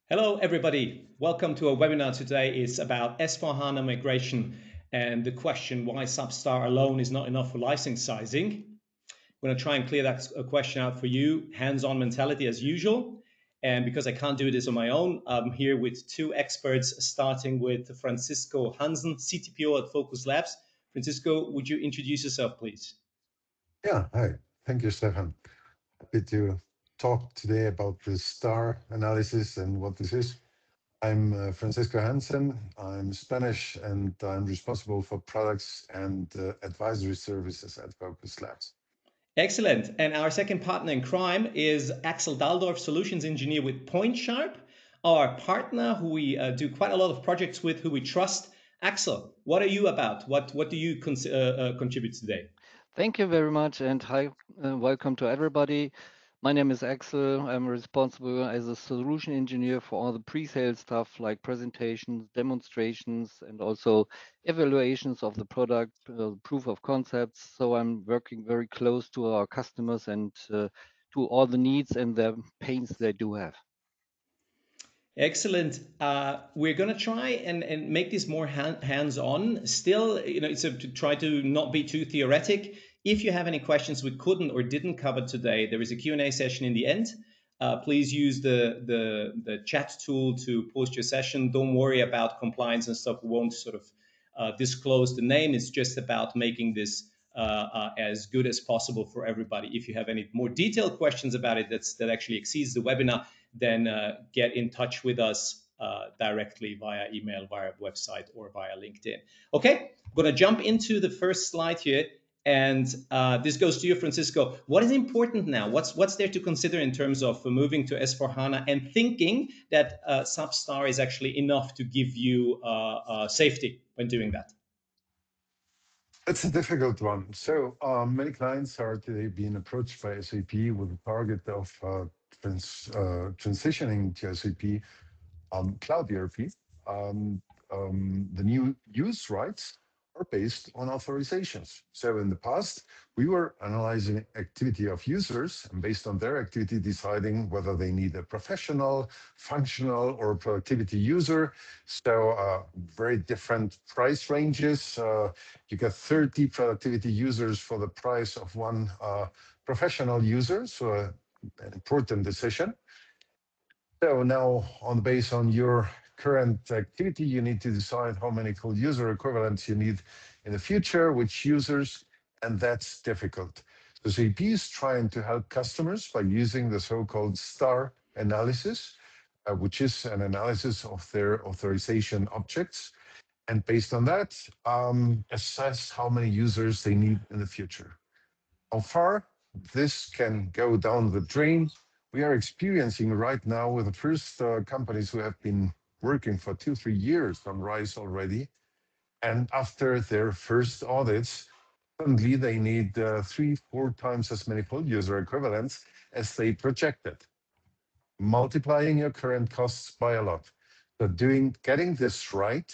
Hello, everybody. Welcome to our webinar today. It's about S/4HANA migration and the question why SAP STAR alone is not enough for license sizing. I'm going to try and clear that question out for you. Hands-on mentality as usual. And because I can't do this on my own, I'm here with two experts, starting with Francisco Hansen, CTPO at VOQUZ Labs. Francisco, would you introduce yourself, please? Yeah, hi. Thank you, Stefan. Happy to talk today about the STAR analysis and what this is. I'm Francisco Hansen. I'm Spanish and I'm responsible for products and advisory services at VOQUZ Labs. Excellent. And our second partner in crime is Axel Daldorf, solutions engineer with PointSharp, our partner who we do quite a lot of projects with, who we trust. Axel, what are you about? What do you contribute today? Thank you very much, and hi, welcome to everybody. My name is Axel. I'm responsible as a solution engineer for all the pre-sale stuff like presentations, demonstrations, and also evaluations of the product, proof of concepts. So I'm working very close to our customers and to all the needs and the pains they do have. Excellent. We're going to try and make this more hands-on. Still, it's to try to not be too theoretic. If you have any questions we couldn't or didn't cover today, there is a Q&A session in the end. Please use the chat tool to post your session. Don't worry about compliance and stuff. We won't sort of disclose the name. It's just about making this as good as possible for everybody. If you have any more detailed questions about it that actually exceeds the webinar, then get in touch with us directly via email, via website, or via LinkedIn. Okay, I'm going to jump into the first slide here. And this goes to you, Francisco. What is important now? What's there to consider in terms of moving to S/4HANA and thinking that SAP STAR is actually enough to give you safety when doing that? It's a difficult one. So many clients are today being approached by SAP with a target of transitioning to SAP Cloud ERP. The new use rights are based on authorizations. So in the past, we were analyzing activity of users and based on their activity, deciding whether they need a professional, functional, or productivity user. So very different price ranges. You get 30 productivity users for the price of one professional user. So an important decision. So now, based on your current activity, you need to decide how many full user equivalents you need in the future, which users, and that's difficult. So SAP is trying to help customers by using the so-called STAR analysis, which is an analysis of their authorization objects. And based on that, assess how many users they need in the future. How far this can go down the drain, we are experiencing right now with the first companies who have been working for 2-3 years on RISE already. And after their first audits, suddenly they need 3-4 times as many full user equivalents as they projected, multiplying your current costs by a lot. So getting this right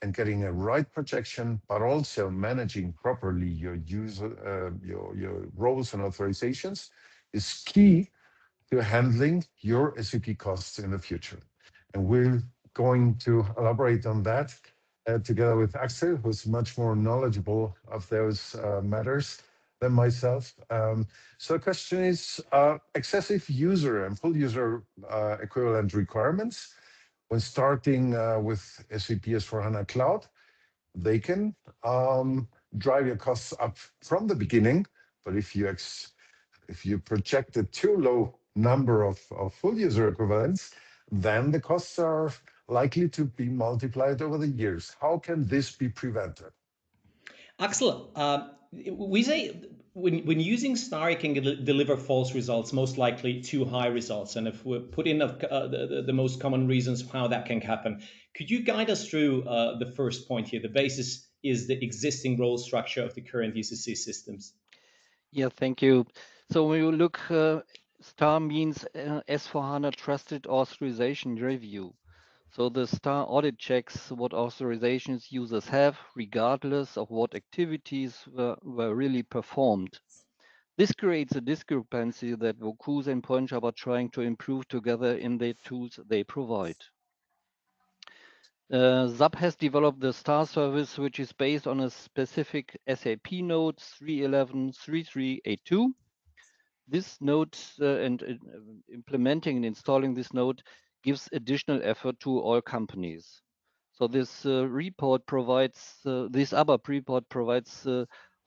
and getting a right projection, but also managing properly your user, your roles and authorizations is key to handling your SAP costs in the future. And we're going to elaborate on that together with Axel, who's much more knowledgeable of those matters than myself. So the question is excessive user and full user equivalent requirements. When starting with SAP S/4HANA Cloud, they can drive your costs up from the beginning. But if you project a too low number of full user equivalents, then the costs are likely to be multiplied over the years. How can this be prevented? Axel, we say when using STAR, it can deliver false results, most likely too high results. And if we put in the most common reasons how that can happen, could you guide us through the first point here? The basis is the existing role structure of the current ECC systems. Yeah, thank you. So when you look, STAR means S/4HANA Trusted Authorization Review. So the STAR audit checks what authorizations users have, regardless of what activities were really performed. This creates a discrepancy that VOQUZ and PointSharp are trying to improve together in the tools they provide. SAP has developed the STAR service, which is based on a specific SAP node 3.11.3.3.8.2. This node and implementing and installing this node gives additional effort to all companies. So this report provides, this ABAP report provides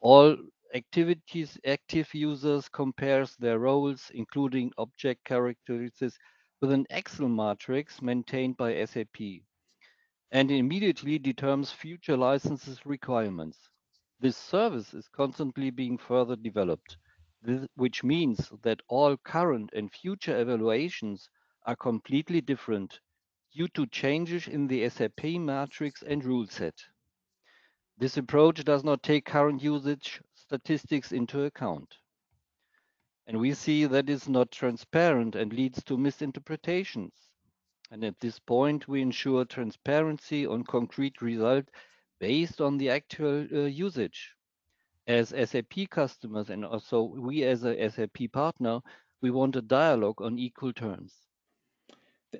all activities, active users, compares their roles, including object characteristics, with an Excel matrix maintained by SAP, and immediately determines future licenses requirements. This service is constantly being further developed, which means that all current and future evaluations are completely different due to changes in the SAP matrix and rule set. This approach does not take current usage statistics into account. And we see that is not transparent and leads to misinterpretations. And at this point, we ensure transparency on concrete result based on the actual usage. As SAP customers and also we as a SAP partner, we want a dialogue on equal terms.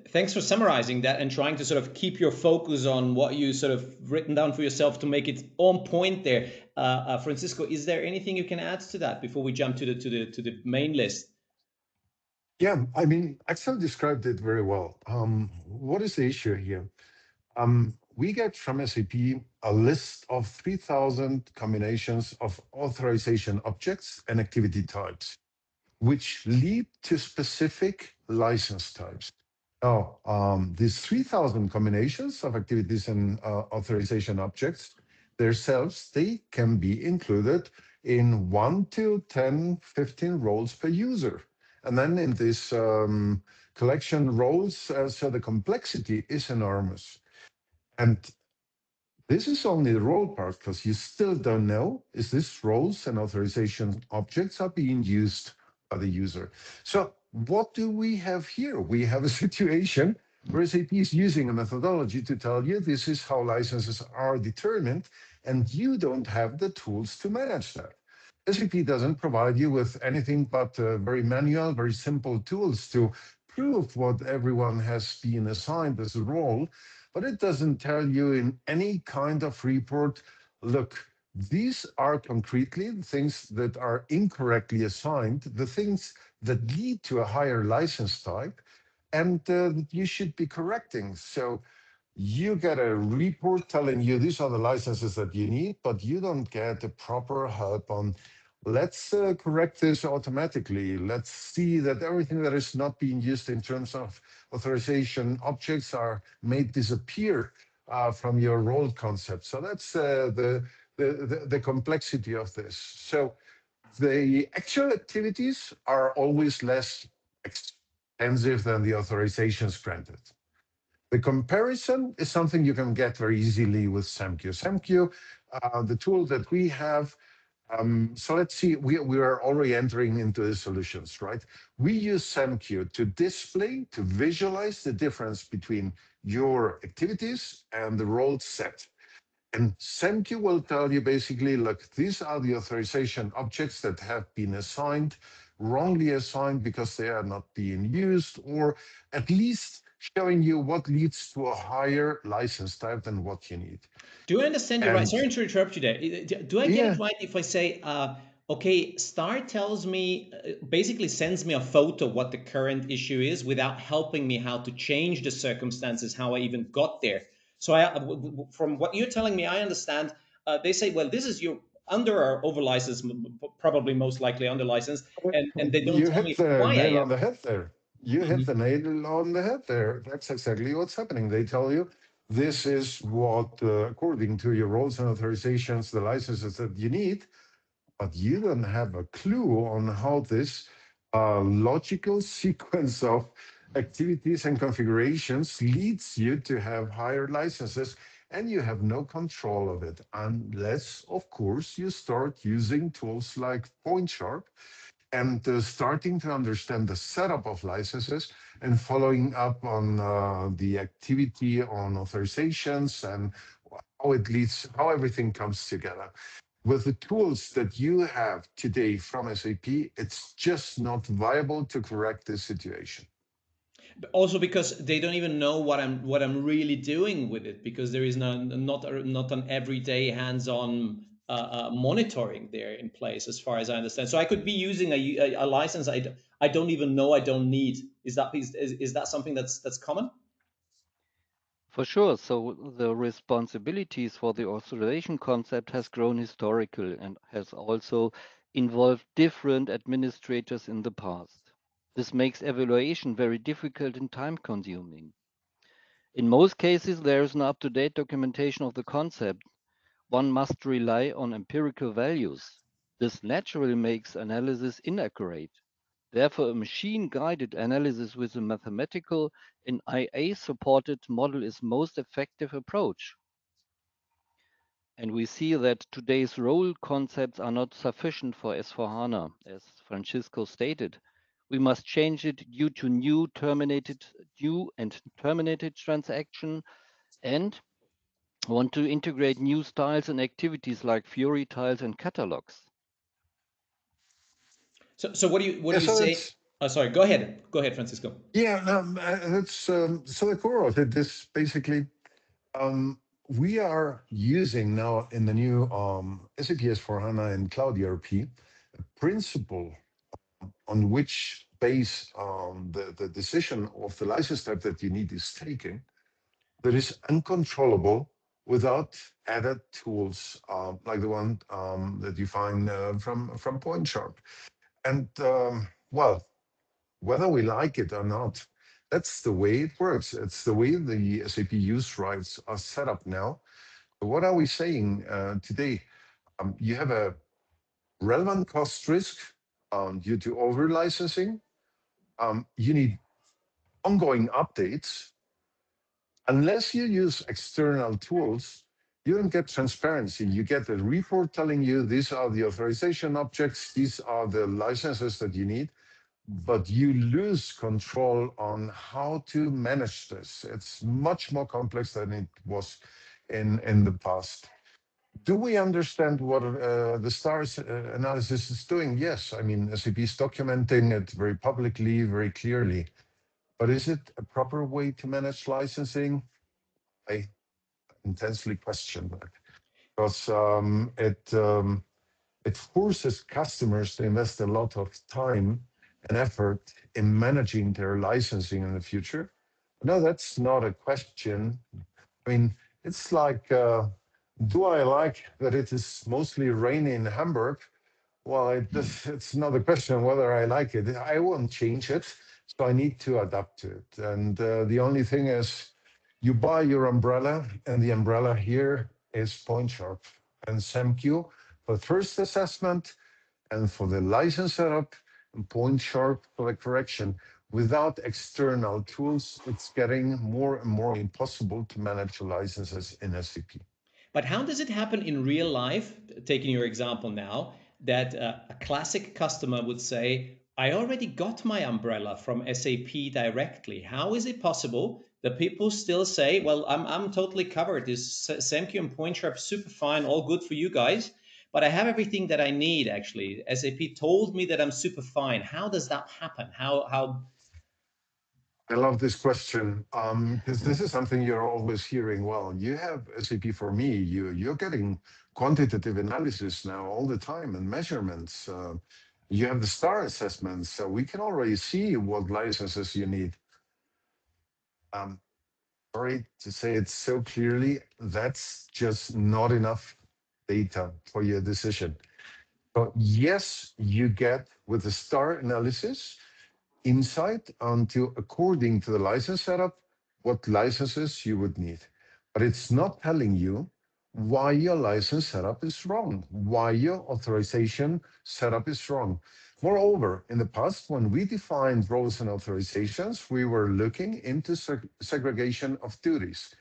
Thanks for summarizing that and trying to sort of keep your focus on what you sort of written down for yourself to make it on point there. Francisco, is there anything you can add to that before we jump to the main list? Yeah, I mean, Axel described it very well. What is the issue here? We get from SAP a list of 3,000 combinations of authorization objects and activity types, which lead to specific license types. Now, these 3,000 combinations of activities and authorization objects themselves, they can be included in 1 to 10, 15 roles per user. And then in this collection roles, so the complexity is enormous. And this is only the role part, because you still don't know is this roles and authorization objects are being used by the user. So what do we have here? We have a situation where SAP is using a methodology to tell you this is how licenses are determined, and you don't have the tools to manage that. SAP doesn't provide you with anything but very manual, very simple tools to prove what everyone has been assigned as a role, but it doesn't tell you in any kind of report, look, these are concretely the things that are incorrectly assigned, the things that lead to a higher license type, and you should be correcting. So you get a report telling you these are the licenses that you need, but you don't get the proper help on let's correct this automatically. Let's see that everything that is not being used in terms of authorization objects are made disappear from your role concept. So that's the complexity of this. So the actual activities are always less expensive than the authorizations granted. The comparison is something you can get very easily with SAMQ. SAMQ, the tool that we have, so let's see, we are already entering into the solutions, right? We use SAMQ to display, to visualize the difference between your activities and the role set. And SAMQ will tell you basically, look, these are the authorization objects that have been assigned, wrongly assigned because they are not being used, or at least showing you what leads to a higher license type than what you need. Do I understand you right? Sorry to interrupt you there. Do I get Yeah, it right if I say, okay, Star tells me, basically sends me a photo of what the current issue is without helping me how to change the circumstances, how I even got there. So from what you're telling me, I understand. They say, well, this is your under or over license, probably most likely under license, and they don't you tell hit me the why nail I on the head there. You hit am. the nail on the head there. That's exactly what's happening. They tell you this is what, according to your roles and authorizations, the licenses that you need, but you don't have a clue on how this logical sequence of activities and configurations leads you to have higher licenses, and you have no control of it unless, of course, you start using tools like PointSharp and starting to understand the setup of licenses and following up on the activity on authorizations and how it leads, how everything comes together. with the tools that you have today from SAP, it's just not viable to correct this situation. Also because they don't even know what I'm really doing with it, because there is not an everyday hands-on monitoring there in place, as far as I understand. So I could be using a license I don't even know I don't need. Is that something that's common? For sure. So the responsibilities for the authorization concept has grown historical and has also involved different administrators in the past. This makes evaluation very difficult and time consuming. In most cases, there is no up-to-date documentation of the concept. One must rely on empirical values. This naturally makes analysis inaccurate. Therefore, a machine-guided analysis with a mathematical and IA-supported model is most effective approach. And we see that today's role concepts are not sufficient for S4HANA, as Francisco stated. We must change it due to new and terminated transaction, and want to integrate new styles and activities like Fiori tiles and catalogs. So what do Yeah, you so say? that's Oh, sorry. Go ahead, Francisco. yeah, that's so the core of it is basically we are using now in the new SAP S/4HANA and Cloud ERP principle on which base the decision of the license type that you need is taken, that is uncontrollable without added tools like the one that you find from PointSharp. And well, whether we like it or not, that's the way it works. It's the way the SAP use rights are set up now. What are we saying today? You have a relevant cost risk due to over licensing. You need ongoing updates. Unless you use external tools, you don't get transparency. You get a report telling you these are the authorization objects, these are the licenses that you need, but you lose control on how to manage this. It's much more complex than it was in the past. Do we understand what the STARS analysis is doing? Yes. I mean, SAP is documenting it very publicly, very clearly. But is it a proper way to manage licensing? I intensely question that because it forces customers to invest a lot of time and effort in managing their licensing in the future. No, that's not a question. I mean, it's like, do I like that it is mostly rainy in Hamburg? Well, it's not a question of whether I like it. I won't change it, so I need to adapt to it. And the only thing is, you buy your umbrella, and the umbrella here is PointSharp and SAMQ for the first assessment and for the license setup, and PointSharp for the correction. Without external tools, it's getting more and more impossible to manage licenses in SAP. But how does it happen in real life, taking your example now, that a classic customer would say, I already got my umbrella from SAP directly. How is it possible that people still say, well, I'm totally covered. This SAMQ and PointSharp super fine, all good for you guys, but I have everything that I need actually. SAP told me that I'm super fine. How does that happen? How I love this question because this is something you're always hearing. Well, you have SAP for me. You're getting quantitative analysis now all the time and measurements. You have the STAR assessments, so we can already see what licenses you need. Um, Sorry to say it so clearly, that's just not enough data for your decision. So yes, you get with the STAR analysis insight onto, according to the license setup, what licenses you would need. But it's not telling you why your license setup is wrong, why your authorization setup is wrong. Moreover, in the past, when we defined roles and authorizations, we were looking into segregation of duties.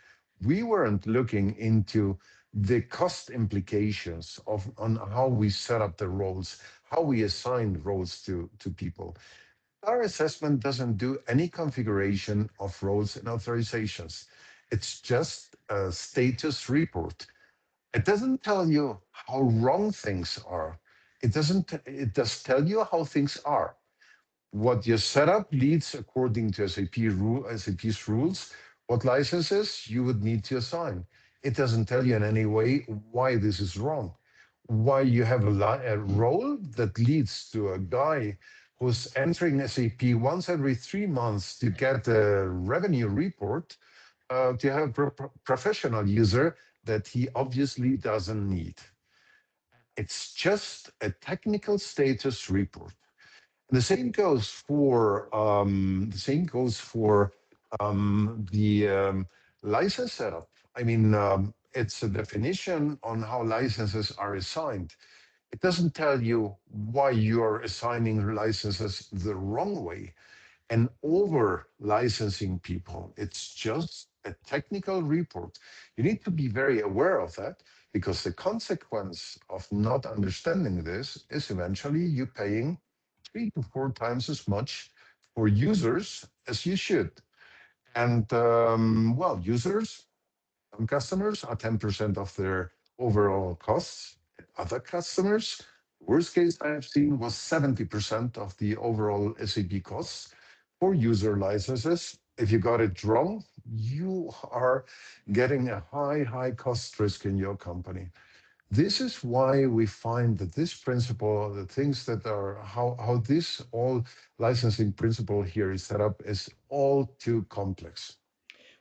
We weren't looking into the cost implications of on how we set up the roles, how we assign roles to people. Our assessment doesn't do any configuration of roles and authorizations. It's just a status report. It doesn't tell you how wrong things are. It doesn't. It does tell you how things are. What your setup leads according to SAP's rules, what licenses you would need to assign. It doesn't tell you in any way why this is wrong, why you have a role that leads to a guy who's entering SAP once every 3 months to get a revenue report, to have a professional user that he obviously doesn't need. It's just a technical status report. The same goes for the license setup. I mean, it's a definition on how licenses are assigned. It doesn't tell you why you are assigning licenses the wrong way and over licensing people. It's just a technical report. You need to be very aware of that because the consequence of not understanding this is eventually you paying 3 to 4 times as much for users as you should. And well, users customers are 10% of their overall costs. Other customers, worst case I have seen was 70% of the overall SAP costs for user licenses. If you got it wrong, you are getting a high cost risk in your company. This is why we find that this principle, the things that are how this all licensing principle here is set up is all too complex.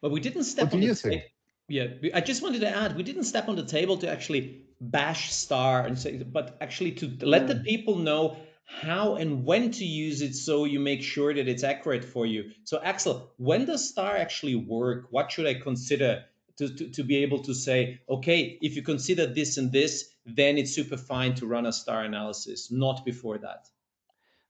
Well, we didn't What step do on the you table. think? Yeah, I just wanted to add, we didn't step on the table to actually bash Star and say, but actually to let the Yeah. people know how and when to use it so you make sure that it's accurate for you. So, Axel, when does Star actually work? What should I consider to be able to say, okay, if you consider this and this, then it's super fine to run a Star analysis, not before that.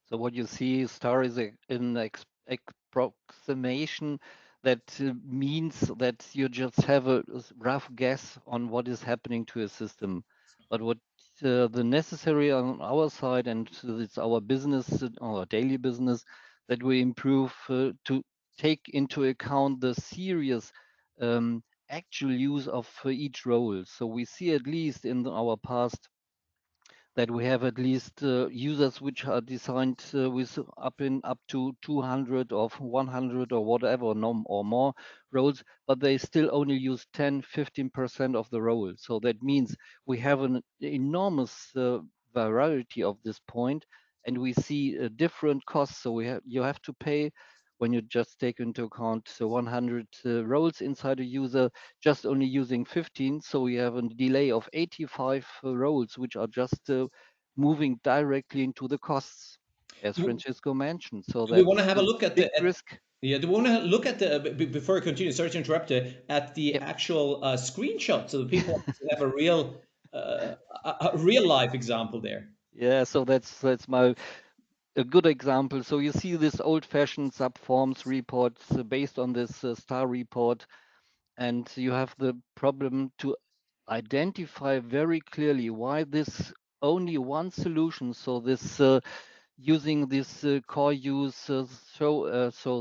So what you see, star is an approximation that means that you just have a rough guess on what is happening to a system. But what the necessary on our side, and it's our business, our daily business, that we improve to take into account the serious actual use of each role. So we see at least in our past that we have at least users which are designed with up to 200 or 100 or whatever or more roles, but they still only use 10-15% of the role. So that means we have an enormous variety of this point, and we see different costs. So you have to pay when you just take into account 100 roles inside a user, just only using 15. So we have a delay of 85 roles, which are just moving directly into the costs, as Do, Francisco mentioned. So do we want to that's have a a look at big the risk. yeah, do we want to look at the before I continue? Sorry to interrupt you. At the Yep. actual screenshot, so the people have a real life example there. Yeah. So that's my a good example. So you see this old-fashioned subforms report based on this star report, and you have the problem to identify very clearly why this only one solution. So this using this core use so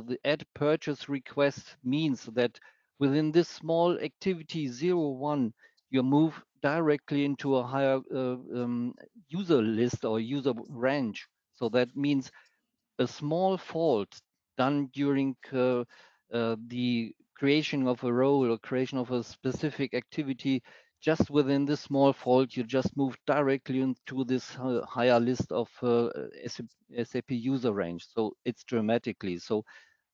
the add purchase request means that within this small activity 01 you move directly into a higher user list or user range. So that means a small fault done during the creation of a role or creation of a specific activity, just within this small fault, you just move directly into this higher list of SAP user range. So it's dramatically. So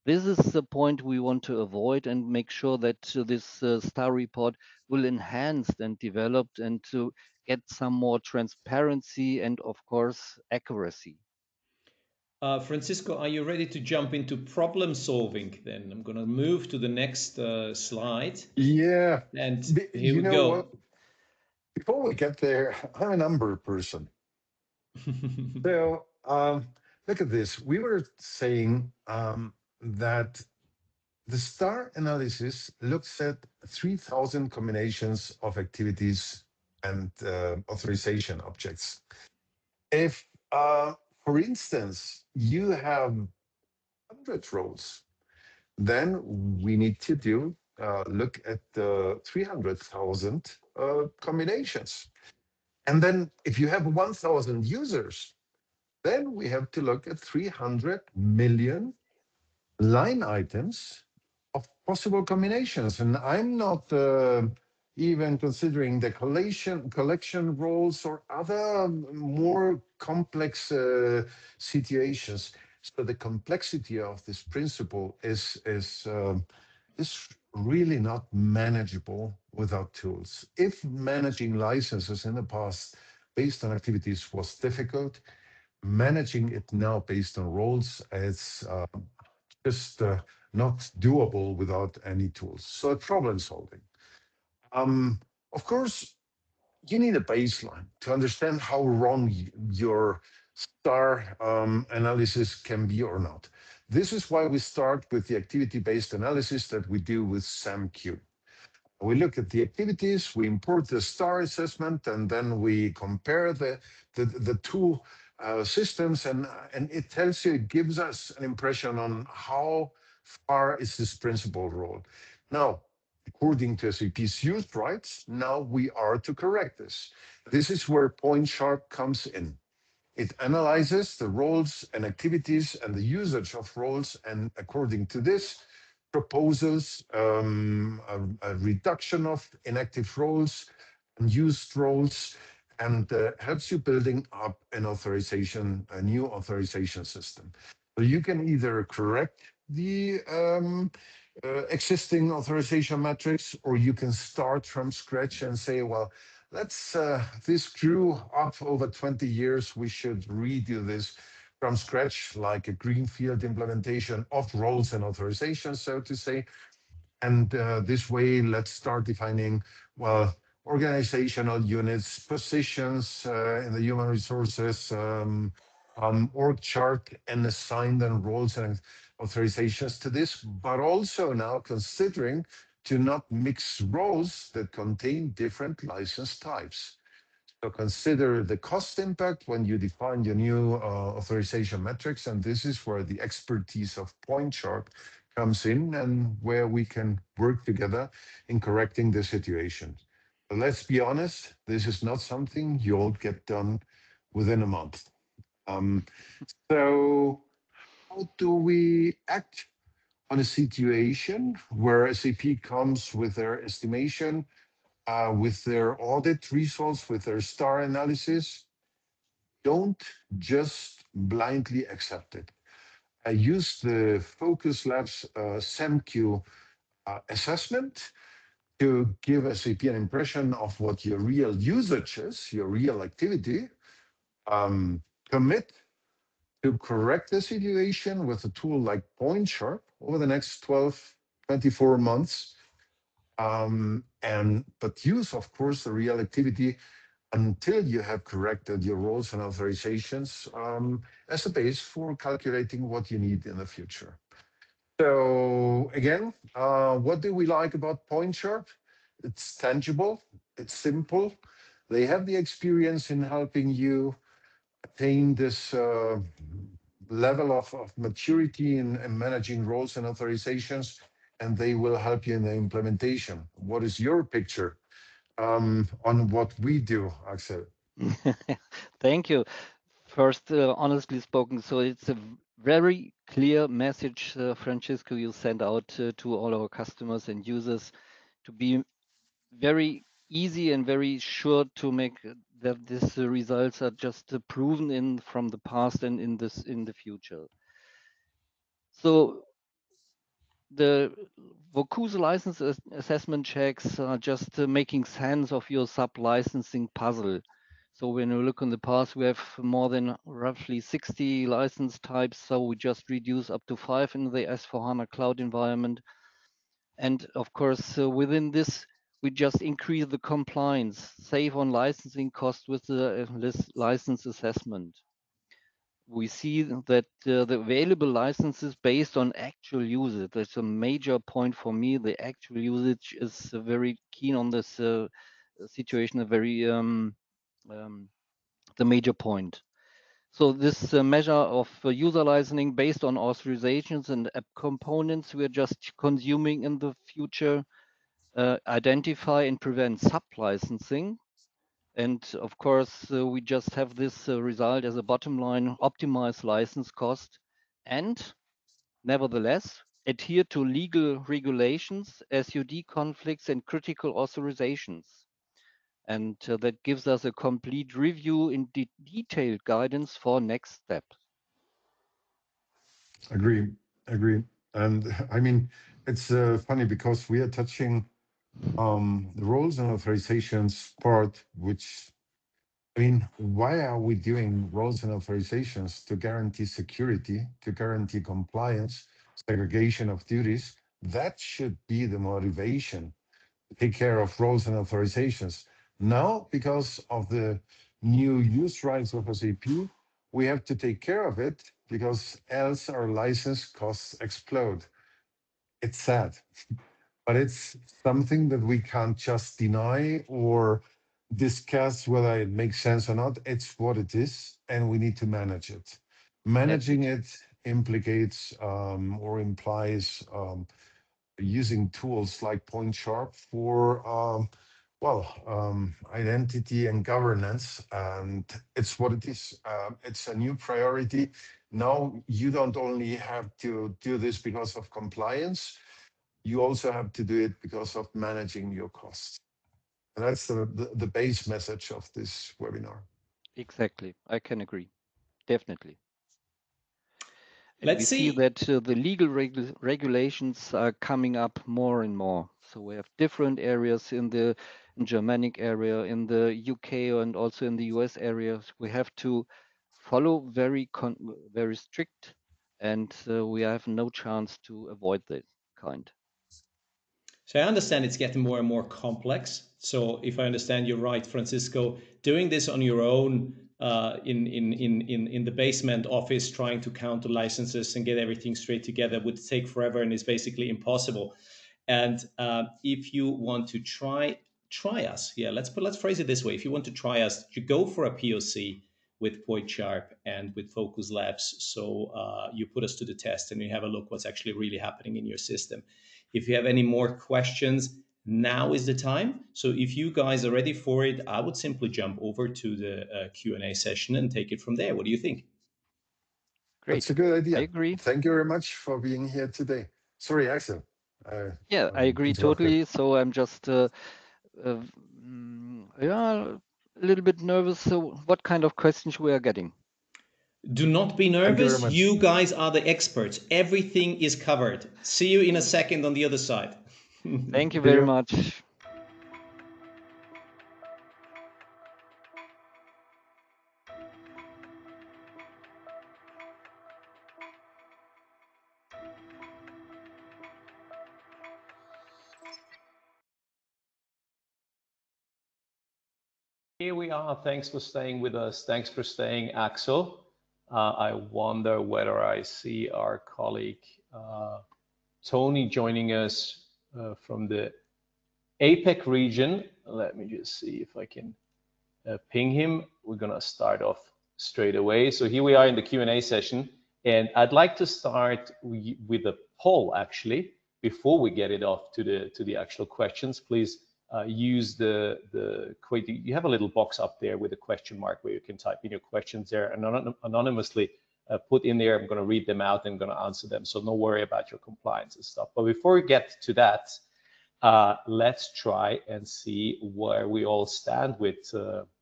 this is the point we want to avoid and make sure that this star report will enhance and develop and to get some more transparency and of course accuracy. Francisco, are you ready to jump into problem solving? Then I'm going to move to the next slide, Yeah, and here you we know go. what? Before we get there, I'm a number person. So look at this. We were saying that the STAR analysis looks at 3,000 combinations of activities and authorization objects. If, for instance, you have 100 roles, then we need to look at the 300,000 combinations. And then if you have 1,000 users, then we have to look at 300 million line items of possible combinations. And I'm not even considering the collection roles or other more complex situations. So the complexity of this principle is really not manageable without tools. If managing licenses in the past based on activities was difficult, managing it now based on roles is just not doable without any tools. So problem solving. Um, of course, you need a baseline to understand how wrong your STAR analysis can be or not. This is why we start with the activity-based analysis that we do with SAMQ. We look at the activities, we import the STAR assessment, and then we compare the two systems, and it tells you, it gives us an impression on how far is this principal role. Now, according to SAP's use rights, now we are to correct this. This is where Point Sharp comes in. It analyzes the roles and activities and the usage of roles, and according to this, proposes a reduction of inactive roles and used roles, and helps you building up a new authorization system. So you can either correct the existing authorization metrics, or you can start from scratch and say, well, this grew up over 20 years. We should redo this from scratch, like a greenfield implementation of roles and authorizations, so to say. And this way, let's start defining, well, organizational units, positions in the human resources, org chart, and assign then roles and authorizations to this, but also now considering to not mix roles that contain different license types. So consider the cost impact when you define your new authorization metrics, and this is where the expertise of Point Sharp comes in, and where we can work together in correcting the situation. But let's be honest, this is not something you'll get done within a month. Um, so how do we act on a situation where SAP comes with their estimation, with their audit results, with their STAR analysis? Don't just blindly accept it. I use the Focus Labs SAMQ assessment to give SAP an impression of what your real usage is, your real activity. Commit to correct the situation with a tool like Point Sharp over the next 12, 24 months. But use, of course, the real activity until you have corrected your roles and authorizations as a base for calculating what you need in the future. So again, what do we like about Point Sharp? It's tangible, it's simple. They have the experience in helping you attain this level of maturity in managing roles and authorizations, and they will help you in the implementation. What is your picture on what we do, Axel? Thank you. First, honestly spoken, so it's a very clear message, Francisco, you send out to all our customers and users to be very easy and very sure to make that these results are just proven in from the past and in the future. So the VOQUZ license assessment checks are just making sense of your sub-licensing puzzle. So when you look in the past, we have more than roughly 60 license types. So we just reduce up to 5 in the S/4HANA cloud environment. And of course, within this, we just increase the compliance, save on licensing costs with the license assessment. We see that the available licenses based on actual usage, that's a major point for me. The actual usage is very keen on this situation, a very the major point. So this measure of user licensing based on authorizations and app components we're just consuming in the future identify and prevent sub-licensing. And of course, we just have this result as a bottom line, optimize license cost, and nevertheless, adhere to legal regulations, SUD conflicts, and critical authorizations. And that gives us a complete review in detailed guidance for next step. Agree, agree. And I mean, it's funny because we are touching the roles and authorizations part, which, I mean, why are we doing roles and authorizations? To guarantee security, to guarantee compliance, segregation of duties. That should be the motivation to take care of roles and authorizations. Now, because of the new use rights of SAP, we have to take care of it because else our license costs explode. It's sad, but it's something that we can't just deny or discuss whether it makes sense or not. It's what it is, and we need to manage it. Managing Exactly. it implicates or implies using tools like Point Sharp for identity and governance, and it's what it is. It's a new priority. Now you don't only have to do this because of compliance, you also have to do it because of managing your costs. And that's the base message of this webinar. Exactly. I can agree. Definitely. And we Let's see see. that the legal regulations are coming up more and more. So we have different areas in the Germanic area, in the UK, and also in the US areas. We have to follow very strict, and we have no chance to avoid this kind. So I understand it's getting more and more complex. So if I understand you right, Francisco, doing this on your own in the basement office, trying to count the licenses and get everything straight together would take forever and is basically impossible. And if you want to try us, yeah, let's phrase it this way. If you want to try us, you go for a POC with Point Sharp and with VOQUZ Labs. So you put us to the test and you have a look what's actually really happening in your system. If you have any more questions, now is the time. So if you guys are ready for it, I would simply jump over to the Q&A session and take it from there. What do you think? That's Great. a good I idea. agree. Thank you very much for being here today. Sorry, Axel. Yeah, I agree Interrupted. totally. So I'm just yeah, a little bit nervous. So what kind of questions we are getting? Do not be Thank you very nervous. much. You guys are the experts. Everything is covered. See you in a second on the other side. Thank you See very you. much. Here we are. Thanks for staying with us. Thanks for staying, Axel. I wonder whether I see our colleague Tony joining us from the APEC region. Let me just see if I can ping him. We're going to start off straight away. So here we are in the Q&A session. And I'd like to start with a poll, actually, before we get it off to the actual questions. Please use you have a little box up there with a question mark where you can type in your questions there and anonymously put in there. I'm going to read them out and going to answer them. So no worry about your compliance and stuff. But before we get to that, let's try and see where we all stand with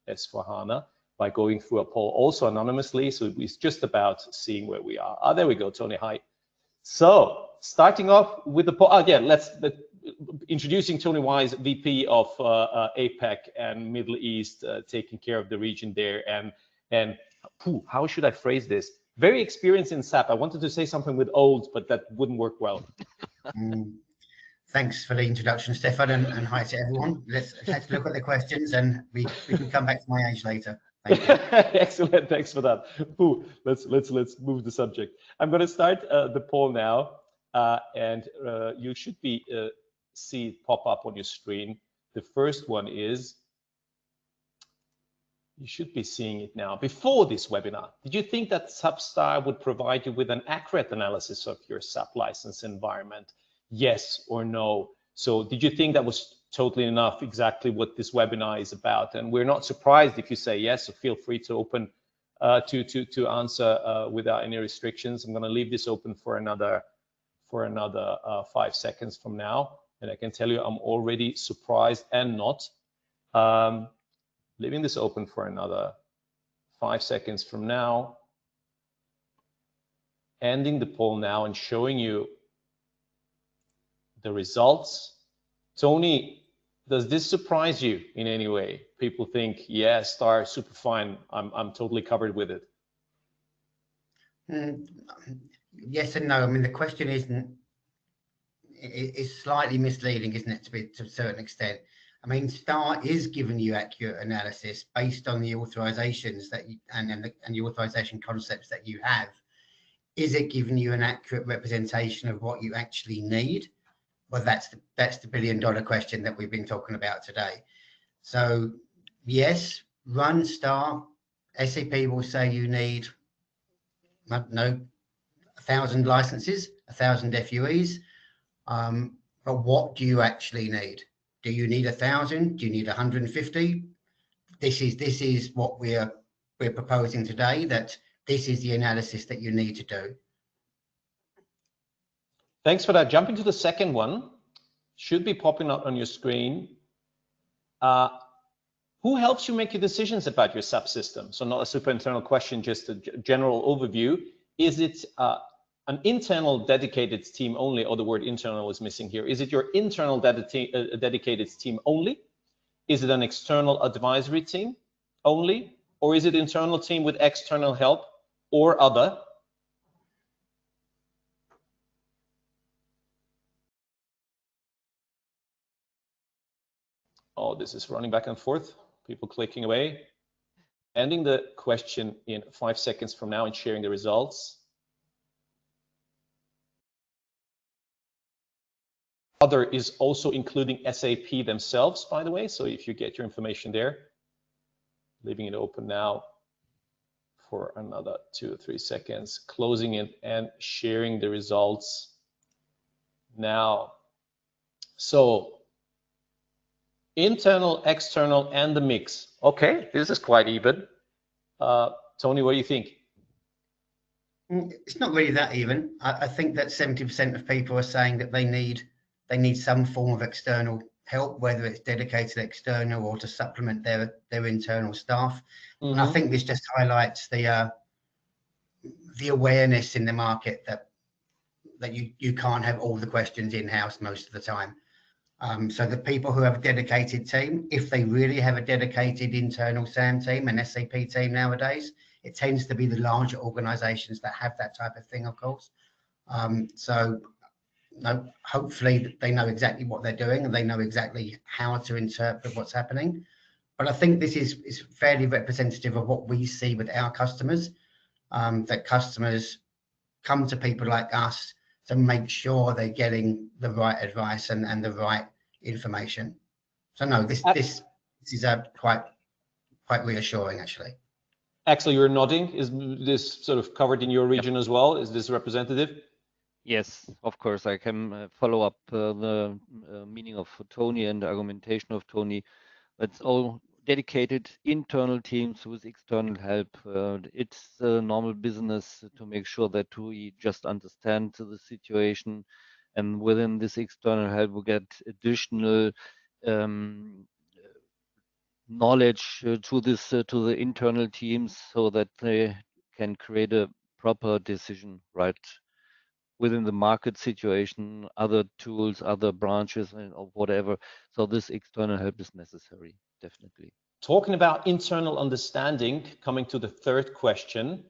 S4HANA by going through a poll also anonymously. So it's just about seeing where we are. There we go, Tony. Hi. So starting off with the poll. Introducing Tony Wise, VP of APEC and Middle East, taking care of the region there. And how should I phrase this? Very experienced in SAP. I wanted to say something with old, but that wouldn't work well. Thanks for the introduction, Stefan, and hi to everyone. Let's look at the questions, and we can come back to my age later. Thank you. Excellent, thanks for that. Let's move the subject. I'm going to start the poll now, and you should see it pop up on your screen. The first one is, you should be seeing it now. Before this webinar, did you think that SAP STAR would provide you with an accurate analysis of your SAP license environment? Yes or no? So did you think that was totally enough, exactly what this webinar is about? And we're not surprised if you say yes, so feel free to open to answer without any restrictions. I'm going to leave this open for another 5 seconds from now, and I can tell you I'm already surprised and not. Leaving this open for another 5 seconds from now, ending the poll now and showing you the results. Tony, does this surprise you in any way? People think, yeah, STAR, super fine. I'm totally covered with it. Yes and no. I mean, the question is slightly misleading, isn't it, to a certain extent? I mean, STAR is giving you accurate analysis based on the authorizations that you, and the authorization concepts that you have. Is it giving you an accurate representation of what you actually need? Well, that's the billion-dollar question that we've been talking about today. So yes, run STAR. SAP will say you need, I don't know, 1,000 licenses, 1,000 FUEs. But what do you actually need? Do you need 1,000? Do you need 150? This is what we're proposing today, that this is the analysis that you need to do. Thanks for that. Jumping to the second one, should be popping up on your screen. Who helps you make your decisions about your subsystem? So not a super internal question, just a general overview. Is it an internal dedicated team only, or the word internal is missing here? Is it your internal dedicated team only? Is it an external advisory team only? Or is it internal team with external help or other? Oh, this is running back and forth. People clicking away. Ending the question in 5 seconds from now and sharing the results. Other is also including SAP themselves, by the way. So if you get your information there, leaving it open now for another 2 or 3 seconds, closing it and sharing the results now. So internal, external, and the mix. Okay, this is quite even. Tony, what do you think? It's not really that even. I think that 70% of people are saying that they need some form of external help, whether it's dedicated external or to supplement their internal staff. Mm-hmm. And I think this just highlights the awareness in the market that you can't have all the questions in-house most of the time. So the people who have a dedicated team, if they really have a dedicated internal SAM team and SAP team nowadays, it tends to be the larger organizations that have that type of thing, of course. So no, hopefully they know exactly what they're doing and they know exactly how to interpret what's happening. But I think this is fairly representative of what we see with our customers, that customers come to people like us to make sure they're getting the right advice and the right information. So no, this is quite reassuring, actually. Axel, you're nodding. Is this sort of covered in your region as well? Is this representative? Yes, of course. I can follow up the meaning of Tony and the argumentation of Tony. It's all dedicated internal teams with external help. It's a normal business to make sure that we just understand the situation, and within this external help we get additional knowledge to the internal teams so that they can create a proper decision right within the market situation, other tools, other branches, or whatever. So this external help is necessary, definitely. Talking about internal understanding, coming to the third question,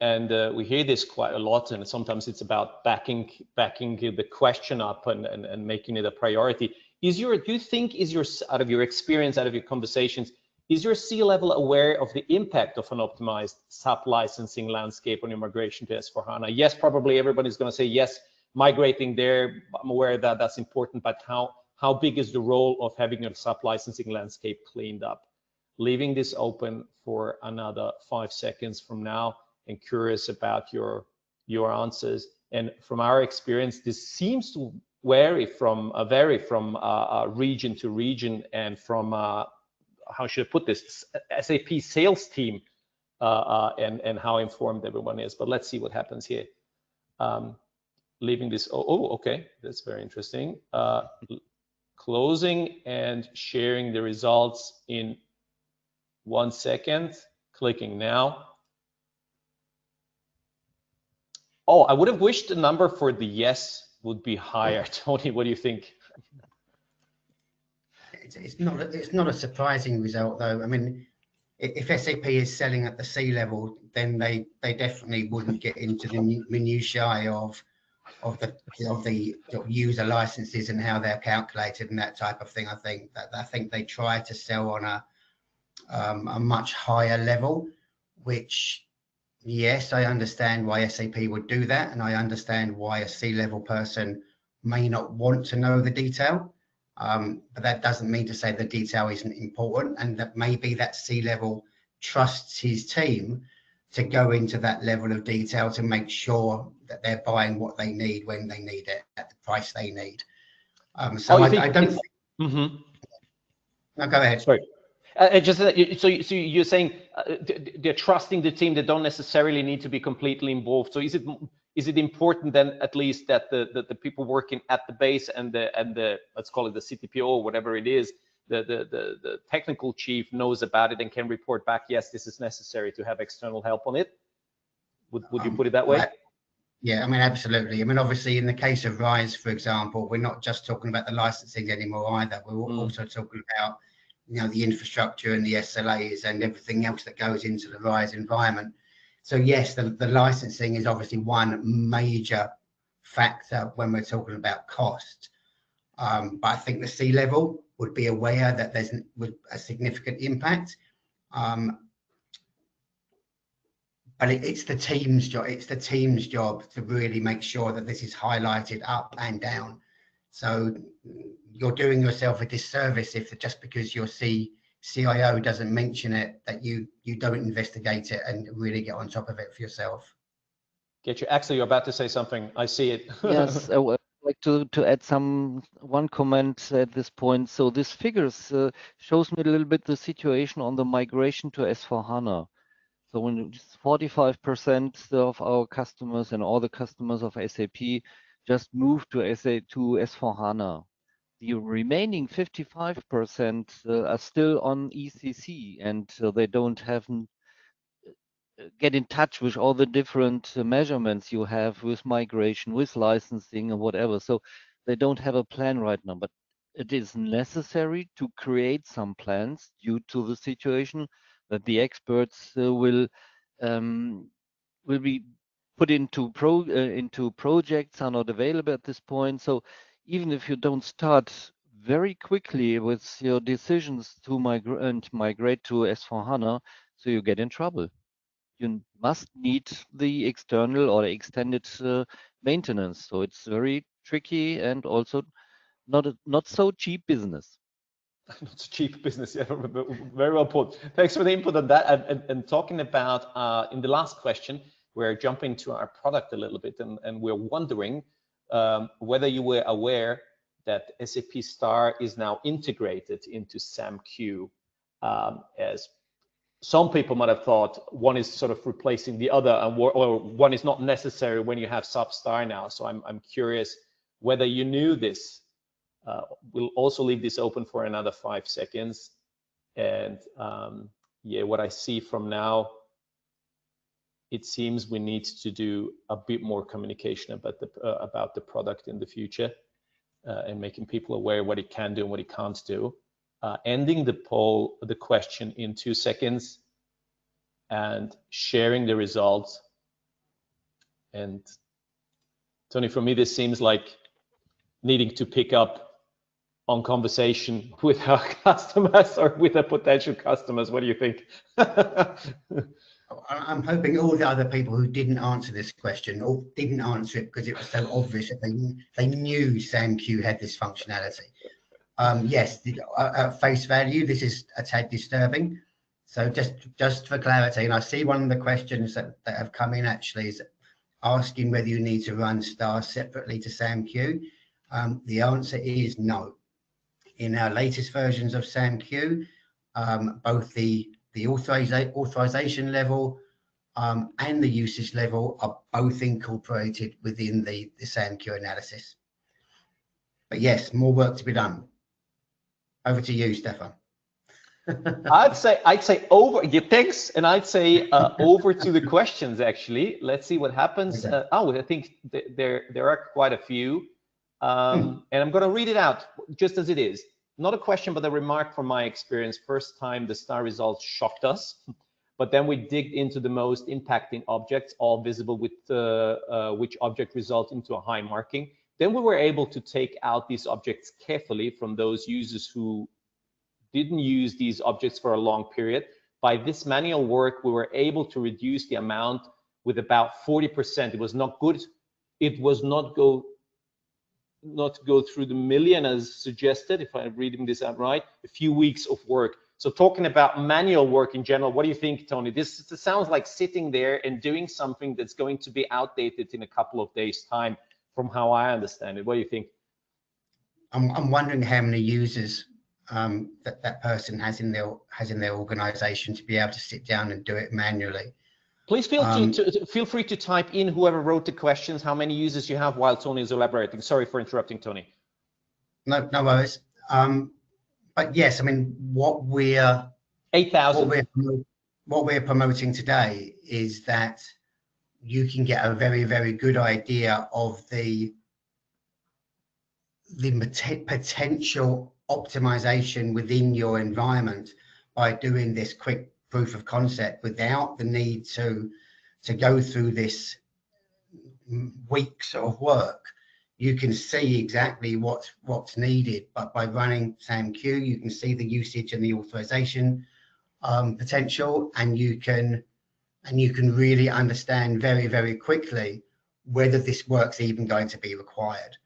and we hear this quite a lot, and sometimes it's about backing the question up and making it a priority. Do you think, out of your experience, out of your conversations, is your C-level aware of the impact of an optimized SAP licensing landscape on your migration to S/4HANA? Yes, probably everybody's going to say yes, migrating there. I'm aware that that's important, but how big is the role of having your SAP licensing landscape cleaned up? Leaving this open for another 5 seconds from now, and curious about your answers. And from our experience, this seems to vary from region to region, and from how should I put this, SAP sales team, and how informed everyone is. But let's see what happens here. Leaving this. Oh, okay, that's very interesting. Closing and sharing the results in 1 second. Clicking now. Oh, I would have wished the number for the yes would be higher. Tony, what do you think? It's not a surprising result, though. I mean, if SAP is selling at the C level, then they definitely wouldn't get into the minutiae of the user licenses and how they're calculated and that type of thing. I think they try to sell on a much higher level, which, yes, I understand why SAP would do that, and I understand why a C-level person may not want to know the detail. But that doesn't mean to say the detail isn't important, and that maybe that C-level trusts his team to go into that level of detail to make sure that they're buying what they need when they need it at the price they need. So I don't think... Mm-hmm. No, go ahead. Sorry. So you're saying they're trusting the team. They don't necessarily need to be completely involved. So is it important then, at least, that the people working at the base and the let's call it the CTPO or whatever it is, the technical chief knows about it and can report back, yes, this is necessary to have external help on it? Would you put it that way? Yeah, I mean, absolutely. I mean, obviously, in the case of RISE, for example, we're not just talking about the licensing anymore either. We're also talking about, you know, the infrastructure and the SLAs and everything else that goes into the RISE environment. So yes, the licensing is obviously one major factor when we're talking about cost. But I think the C-level would be aware that there's a significant impact. But it's the team's job. It's the team's job to really make sure that this is highlighted up and down. So you're doing yourself a disservice if just because your CIO doesn't mention it, that you don't investigate it and really get on top of it for yourself. Get you. Axel, you're about to say something. I see it. Yes, I would like to add one comment at this point. So this figures shows me a little bit the situation on the migration to S/4HANA. So when 45% of our customers and all the customers of SAP just moved to S/4HANA. The remaining 55% are still on ECC, and they don't get in touch with all the different measurements you have with migration, with licensing and whatever. So they don't have a plan right now, but it is necessary to create some plans due to the situation that the experts will be put into projects, are not available at this point. So even if you don't start very quickly with your decisions to migrate to S/4HANA, so you get in trouble. You must need the external or extended maintenance. So it's very tricky and also not so cheap business. Not so cheap business, yeah, very well put. Thanks for the input on that. And talking about, in the last question, we're jumping to our product a little bit, and we're wondering whether you were aware that SAP STAR is now integrated into SAMQ, as some people might have thought one is sort of replacing the other, or one is not necessary when you have SAP STAR now. So I'm curious whether you knew this. We'll also leave this open for another 5 seconds. And yeah, what I see from now, it seems we need to do a bit more communication about the product in the future, and making people aware what it can do and what it can't do. Ending the question in 2 seconds, and sharing the results. And Tony, for me, this seems like needing to pick up on conversation with our customers or with the potential customers. What do you think? I'm hoping all the other people who didn't answer this question or didn't answer it because it was so obvious that they knew SAMQ had this functionality. Yes, at face value, this is a tad disturbing. So just for clarity, and I see one of the questions that have come in actually is asking whether you need to run STAR separately to SAMQ. The answer is no. In our latest versions of SAMQ, both the authorization level and the usage level are both incorporated within the SAMQ analysis. But yes, more work to be done. Over to you, Stefan. I'd say over. Yeah, thanks, and I'd say over to the questions. Actually, let's see what happens. Okay. I think there are quite a few, and I'm going to read it out just as it is. Not a question, but a remark from my experience. First time the STAR results shocked us, but then we digged into the most impacting objects, all visible with which object result into a high marking. Then we were able to take out these objects carefully from those users who didn't use these objects for a long period. By this manual work, we were able to reduce the amount with about 40%. It was not good. It was not go through the million as suggested, if I'm reading this out right, a few weeks of work. So talking about manual work in general, what do you think, Tony? This sounds like sitting there and doing something that's going to be outdated in a couple of days' time, from how I understand it. What do you think? I'm wondering how many users that person has in their organization to be able to sit down and do it manually. Please feel free to type in, whoever wrote the questions, how many users you have while Tony is elaborating. Sorry for interrupting, Tony. No worries. But yes, I mean, what we're 8,000. What we're promoting today is that you can get a very, very good idea of the potential optimization within your environment by doing this quick proof of concept without the need to go through this weeks of work. You can see exactly what's needed, but by running SAMQ, you can see the usage and the authorization potential, and you can really understand very, very quickly whether this work's even going to be required.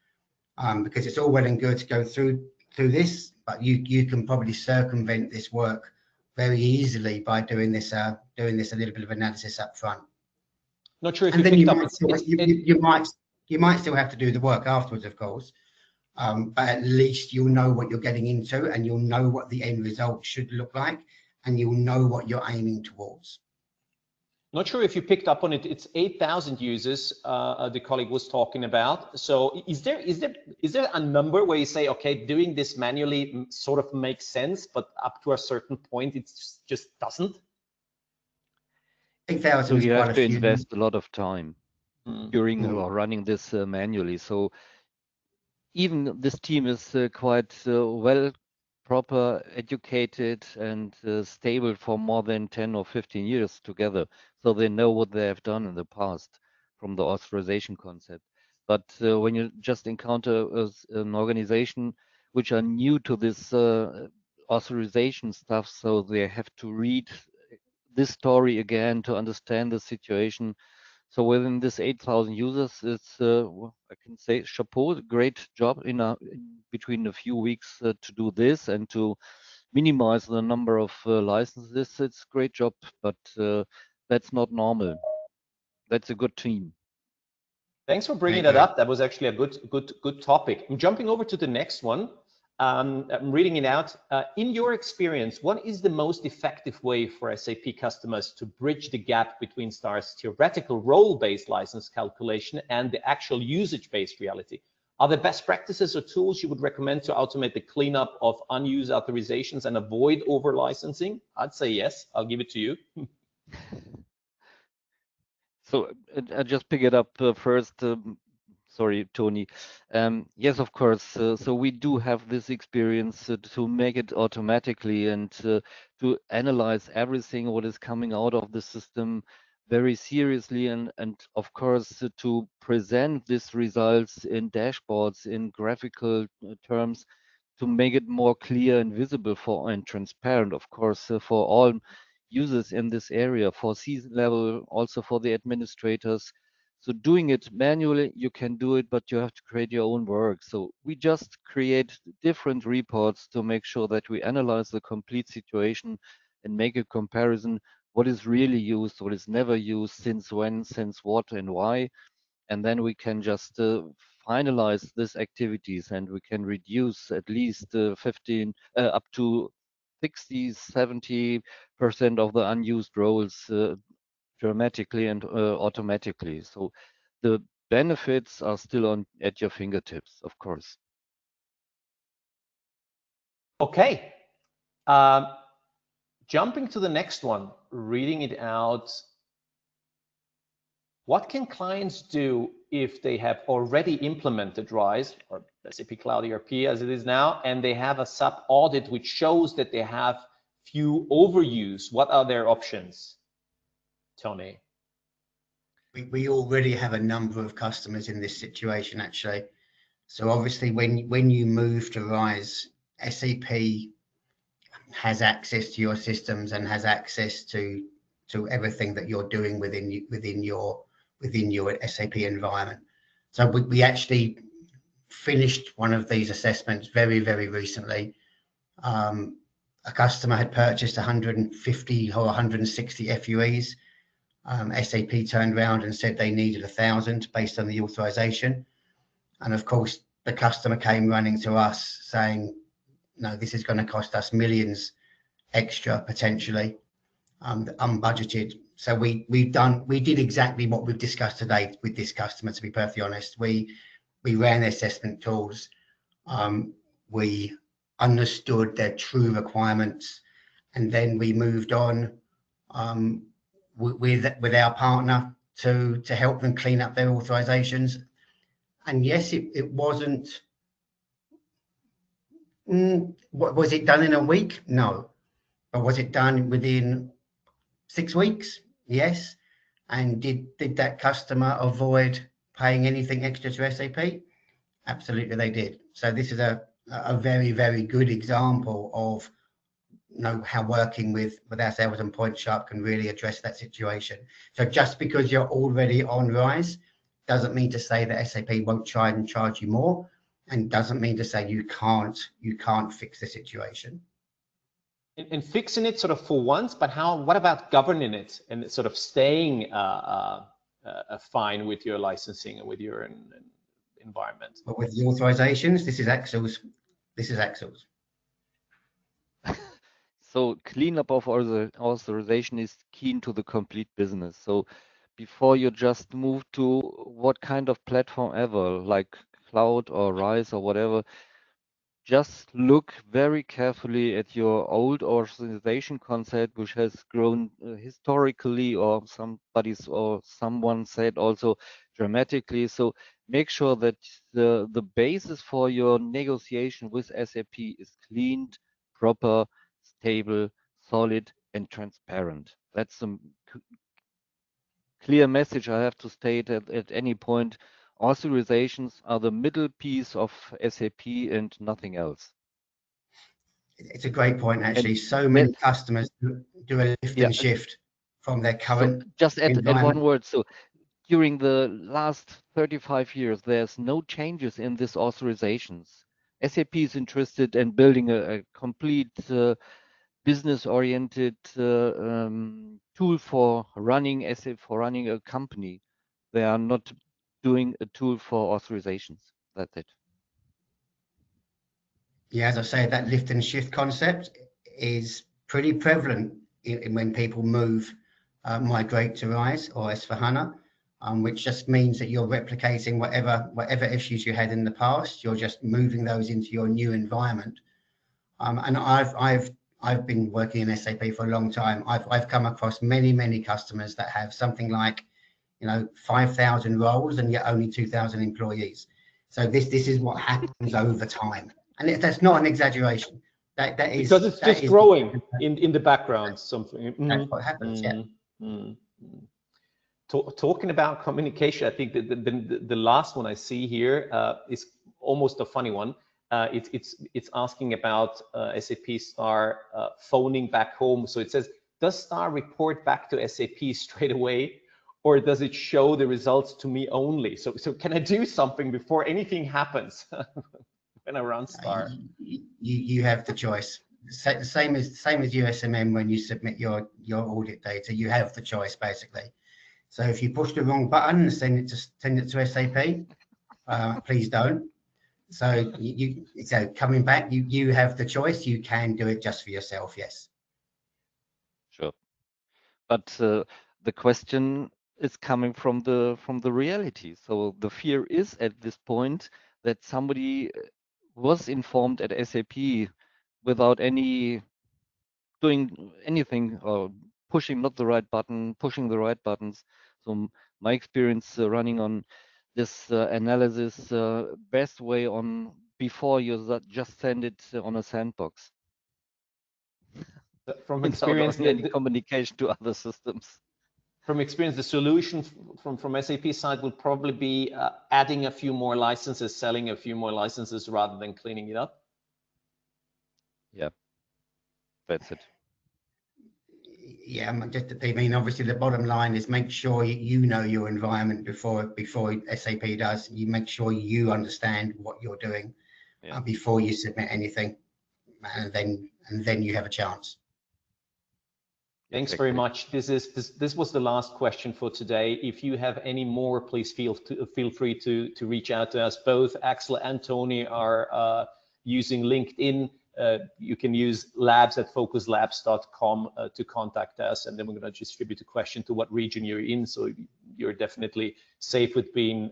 Because it's all well and good to go through this, but you can probably circumvent this work very easily by doing this a little bit of analysis up front. Not sure if and you then picked you might still have to do the work afterwards, of course, but at least you'll know what you're getting into, and you'll know what the end result should look like, and you'll know what you're aiming towards. Not sure if you picked up on it. It's 8,000 users the colleague was talking about. So is there a number where you say, okay, doing this manually sort of makes sense, but up to a certain point it just doesn't? 8,000. So you have to invest a lot of time during or running this manually. So even this team is quite well proper, educated, and stable for more than 10 or 15 years together. So they know what they have done in the past from the authorization concept. But when you just encounter an organization which are new to this authorization stuff, so they have to read this story again to understand the situation. So within this 8,000 users, it's I can say chapeau, great job in between a few weeks to do this and to minimize the number of licenses. It's a great job, but that's not normal. That's a good team. Thanks for bringing that up. That was actually a good topic. I'm jumping over to the next one. I'm reading it out. In your experience, what is the most effective way for SAP customers to bridge the gap between STAR's theoretical role-based license calculation and the actual usage-based reality? Are there best practices or tools you would recommend to automate the cleanup of unused authorizations and avoid over-licensing? I'd say yes. I'll give it to you. So I'll just pick it up first. Sorry, Tony. Yes, of course. So we do have this experience to make it automatically and to analyze everything what is coming out of the system very seriously, and of course to present these results in dashboards in graphical terms to make it more clear and visible for and transparent, of course, for all users in this area, for season level, also for the administrators. So doing it manually, you can do it, but you have to create your own work. So we just create different reports to make sure that we analyze the complete situation and make a comparison, what is really used, what is never used, since when, since what, and why. and then we can just finalize these activities, and we can reduce at least 15 up to 60-70% of the unused roles dramatically and automatically. So the benefits are still at your fingertips, of course. Okay. Jumping to the next one, reading it out. What can clients do if they have already implemented RISE or SAP Cloud ERP as it is now, and they have a SAP audit which shows that they have few overuse? What are their options, Tony? We already have a number of customers in this situation, actually. So obviously, when you move to RISE, SAP has access to your systems and has access to everything that you're doing within your SAP environment. So we actually finished one of these assessments very, very recently. A customer had purchased 150 or 160 FUEs. SAP turned around and said they needed 1,000 based on the authorization. And of course, the customer came running to us saying, no, this is going to cost us millions extra, potentially, unbudgeted. So we did exactly what we've discussed today with this customer, to be perfectly honest. We ran assessment tools. We understood their true requirements, and then we moved on with our partner to help them clean up their authorizations. And yes, it wasn't. Was it done in a week? No. But was it done within 6 weeks? Yes. And did that customer avoid paying anything extra to SAP? Absolutely, they did. So this is a very, very good example of how working with our sales and Point Sharp can really address that situation. So just because you're already on RISE doesn't mean to say that SAP won't try and charge you more, and doesn't mean to say you can't fix the situation. And fixing it sort of for once, but what about governing it and sort of staying fine with your licensing and with your environment? But with the authorizations, this is Axel's. So cleanup of the authorization is key to the complete business. So before you just move to what kind of platform ever, like cloud or RISE or whatever, just look very carefully at your old authorization concept, which has grown historically, or someone said also dramatically. So make sure that the basis for your negotiation with SAP is cleaned, proper, stable, solid, and transparent. That's a clear message I have to state at any point. Authorizations are the middle piece of SAP and nothing else. It's a great point, actually. So many customers do a lift and shift from their current. So just add one word. So during the last 35 years, there's no changes in these authorizations. SAP is interested in building a complete business-oriented tool for running SAP, for running a company. They are not doing a tool for authorizations. That's it. Yeah, as I say, that lift and shift concept is pretty prevalent when people migrate to RISE or S/4HANA, which just means that you're replicating whatever issues you had in the past. You're just moving those into your new environment. And I've been working in SAP for a long time. I've come across many customers that have something like 5,000 roles and yet only 2,000 employees. So this is what happens over time, and that's not an exaggeration. That is because it's just growing in the background. Something that's what happens. Talking about communication, I think the last one I see here is almost a funny one. It's asking about SAP STAR phoning back home. So it says, does STAR report back to SAP straight away, or does it show the results to me only? So can I do something before anything happens when I run STAR? You have the choice. Same as USMM when you submit your audit data. You have the choice, basically. So if you push the wrong button and send it to SAP, please don't. So so coming back, you have the choice. You can do it just for yourself. Yes. Sure. But the question is coming from the reality. So the fear is at this point that somebody was informed at SAP without any doing anything or pushing not the right button, pushing the right buttons. So my experience running on this analysis, best way on before you just send it on a sandbox. From Without experience, any communication to other systems. From experience, the solution from SAP side would probably be adding a few more licenses, selling a few more licenses rather than cleaning it up. Yeah, that's it. Yeah, I mean, obviously the bottom line is make sure you know your environment before SAP does. You make sure you understand what you're doing before you submit anything, and then you have a chance. Thanks very much. This was the last question for today. If you have any more, please feel free to reach out to us. Both Axel and Tony are using LinkedIn. You can use labs@voquuzlabs.com to contact us, and then we're going to distribute the question to what region you're in, so you're definitely safe with being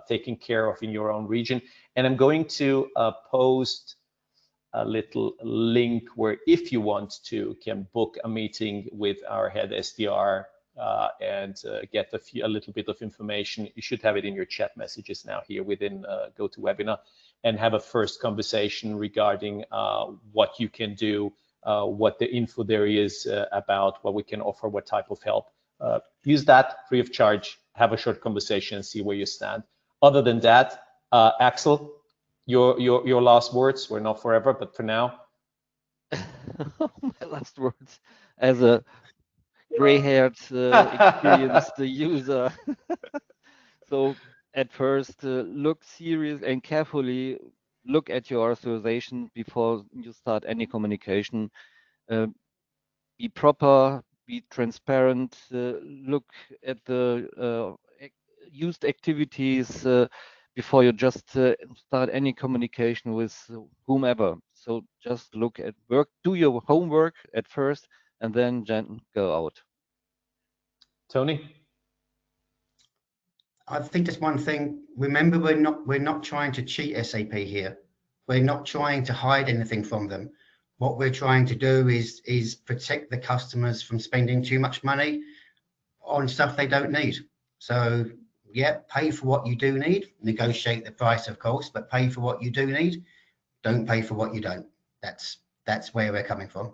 taken care of in your own region. And I'm going to post a little link where, if you want to, can book a meeting with our head SDR and get a little bit of information. You should have it in your chat messages now here within GoToWebinar, and have a first conversation regarding what you can do, what the info there is about, what we can offer, what type of help. Use that free of charge, have a short conversation and see where you stand. Other than that, Axel, your last words. We're not forever, but for now. My last words as a gray-haired, experienced user. So at first, look serious and carefully look at your authorization before you start any communication. Be proper, be transparent, look at the used activities before you just start any communication with whomever. So just look at work, do your homework at first, and then go out. Tony? I think just one thing. Remember, we're not trying to cheat SAP here. We're not trying to hide anything from them. What we're trying to do is protect the customers from spending too much money on stuff they don't need. So yeah, pay for what you do need. Negotiate the price, of course, but pay for what you do need. Don't pay for what you don't. That's where we're coming from.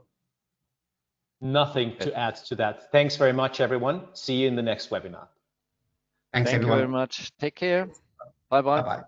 Nothing to add to that. Thanks very much, everyone. See you in the next webinar. Thanks, Thank everyone. you very much. Take care. Bye-bye. Bye-bye.